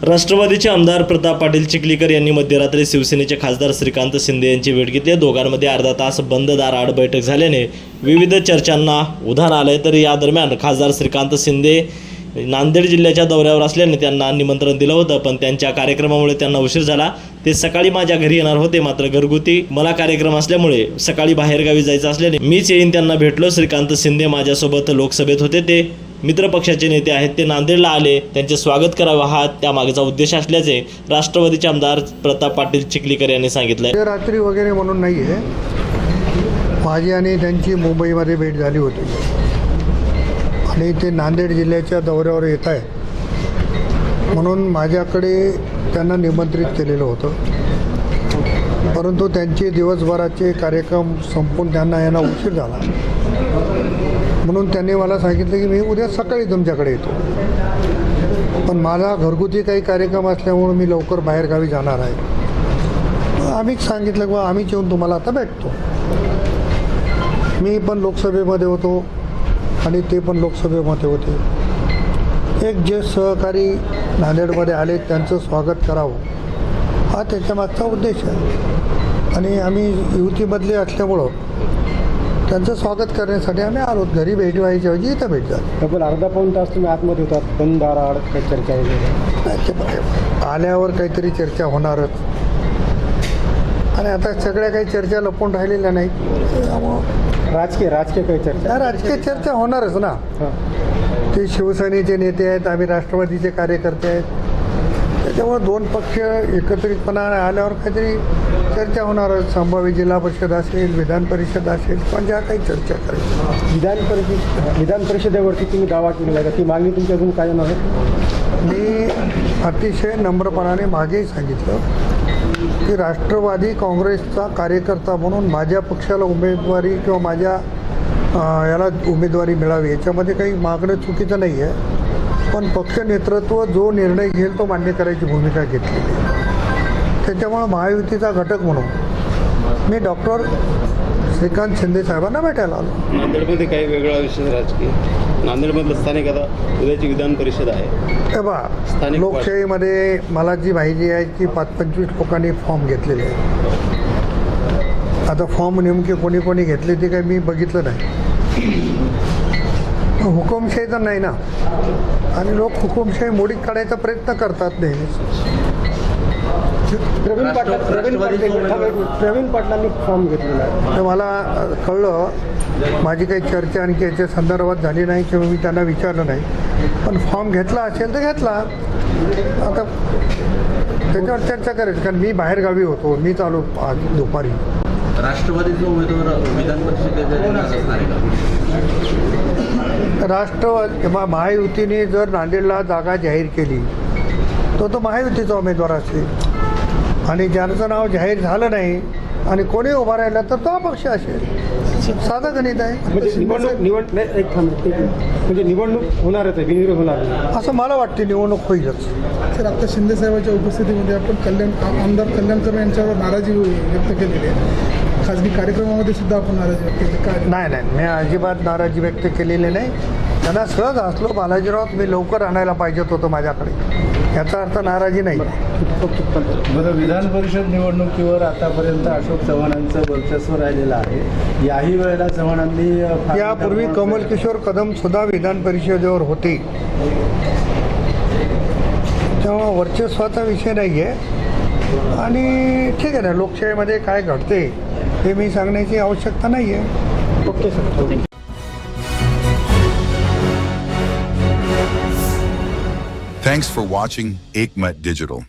राष्ट्रवादीचे आमदार प्रताप पाटील चिखलीकर यांनी मध्यरात्री शिवसेनेचे खासदार श्रीकांत शिंदे यांची भेट घेतली। दोघांमध्ये अर्धा तास बंद दाराआड बैठक झाल्याने विविध चर्चांना उधाण आले। तर या दरम्यान खासदार श्रीकांत शिंदे नांदेड जिल्ह्याच्या दौऱ्यावर असल्याने त्यांना निमंत्रण दिलं होतं, पण त्यांच्या कार्यक्रमामुळे त्यांना उशीर झाला। ते सकाळी माझ्या घरी येणार होते, मात्र घरगुती मला कार्यक्रम असल्यामुळे सकाळी बाहेरगावी जायचं असल्याने मीच येईन त्यांना भेटलो। श्रीकांत शिंदे माझ्यासोबत लोकसभेत होते, ते मित्र पक्षाचे नेते आहेत, ते नांदेडला आले, त्यांचे स्वागत करावं हा त्यामागचा उद्देश असल्याचे राष्ट्रवादीचे आमदार प्रताप पाटील चिखलीकर यांनी सांगितलं। रात्री वगैरे म्हणून नाही आहे, माझी आणि त्यांची मुंबईमध्ये भेट झाली होती आणि ते नांदेड जिल्ह्याच्या दौऱ्यावर येत आहे म्हणून माझ्याकडे त्यांना निमंत्रित केलेलं होतं, परंतु त्यांचे दिवसभराचे कार्यक्रम संपून त्यांना यायला उशीर झाला म्हणून त्यांनी मला सांगितलं की मी उद्या सकाळी तुमच्याकडे येतो, पण माझा घरगुती काही कार्यक्रम असल्यामुळे मी लवकर बाहेरगावी जाणार आहे। आम्ही सांगितलं की आम्हीच येऊन तुम्हाला आता भेटतो। मी पण लोकसभेमध्ये होतो आणि ते पण लोकसभेमध्ये होते। एक जे सहकारी नांदेडमध्ये आले त्यांचं स्वागत करावं हा त्याच्यामागचा उद्देश आहे आणि आम्ही युतीमधले असल्यामुळं त्यांचं स्वागत करण्यासाठी आम्ही आलो। घरी भेट व्हायच्या ऐवजी इथं भेट झाली। तब्बल अर्धा पाऊण तास तुम्ही आतमध्ये होतात, पण दाराआड काही चर्चा वगैरे आल्यावर काहीतरी चर्चा होणारच आणि आता सगळ्या काही चर्चा लपून राहिलेल्या नाही, राजकीय काही चर्चा राजकीय चर्चा होणारच ना। ते शिवसेनेचे नेते आहेत, आम्ही राष्ट्रवादीचे कार्यकर्ते आहेत, त्याच्यामुळे दोन पक्ष एकत्रितपणा आल्यावर काहीतरी चर्चा होणारच। संभाव्य जिल्हा परिषद असेल, विधान परिषद असेल, पण ज्या काही चर्चा करायची। विधान परिषदेवरती तुम्ही दावा केलेला आहे, ती मागणी तुमची अजून काय नाही? मी अतिशय नम्रपणाने मागेही सांगितलं की राष्ट्रवादी काँग्रेसचा कार्यकर्ता म्हणून माझ्या पक्षाला उमेदवारी किंवा माझ्या याला उमेदवारी मिळावी याच्यामध्ये काही मागणं चुकीचं नाही आहे, पण पक्ष नेतृत्व जो निर्णय घेईल तो मान्य करायची भूमिका घेतलेली आहे। त्याच्यामुळं महायुतीचा घटक म्हणून मी डॉक्टर श्रीकांत शिंदे साहेबांना भेटायला आलो। नांदेडमध्ये काही वेगळा विषय राजकीय, नांदेडमधलं स्थानिक आता उद्याची विधान परिषद आहे, तेव्हा लोकशाहीमध्ये मला जी माहिती आहे की 25 लोकांनी फॉर्म घेतलेले आहे। आता फॉर्म नेमके कोणी कोणी घेतले ते काही मी बघितलं नाही, हुकुमशाही तर नाही ना, आणि लोक हुकुमशाही मोडीत काढायचा प्रयत्न करतात नेहमीच। प्रवीण पाटलांनी फॉर्म घेतलेला आहे, तर मला कळलं, माझी काही चर्चा आणखी याच्या संदर्भात झाली नाही किंवा मी त्यांना विचारलं नाही, पण फॉर्म घेतला असेल तर घेतला, आता त्याच्यावर चर्चा करायची, कारण मी बाहेरगावी होतो, मी चालू आज दुपारी। राष्ट्रवादीचा उमेदवार विधान परिषदेच्या राष्ट्रवादी किंवा महायुतीने जर नांदेडला जागा जाहीर केली तो महायुतीचा उमेदवार असेल, आणि ज्याचं नाव जाहीर झालं नाही आणि कोणी उभा राहिला तर तो अपक्ष असेल, साधं गणित आहे। म्हणजे निवडणूक होणारच आहे, बिनविरोध होणार असं मला वाटते, निवडणूक होईलच। सर, आता शिंदे साहेबांच्या उपस्थितीमध्ये आपण आमदार कल्याणकर यांच्यावर नाराजी व्यक्त केलेली आहे, खाजगी कार्यक्रमामध्ये सुद्धा आपण नाराजी व्यक्त केली काय? नाही, मी अजिबात नाराजी व्यक्त केलेली नाही। त्यांना सहज असलो, बालाजीराव मी लवकर आणायला पाहिजेत होतं माझ्याकडे, याचा अर्थ नाराजी नाही। बरं, विधान परिषद निवडणुकीवर आतापर्यंत अशोक चव्हाणांचं वर्चस्व राहिलेलं आहे, याही वेळेला चव्हाणांनी यापूर्वी कमल किशोर कदम सुद्धा विधान परिषदेवर होते, तेव्हा वर्चस्वाचा विषय नाही आहे, आणि ठीक आहे ना, लोकशाहीमध्ये काय घडते हे मी सांगण्याची आवश्यकता नाही आहे। Okay sir. Thanks for watching Ekmat Digital.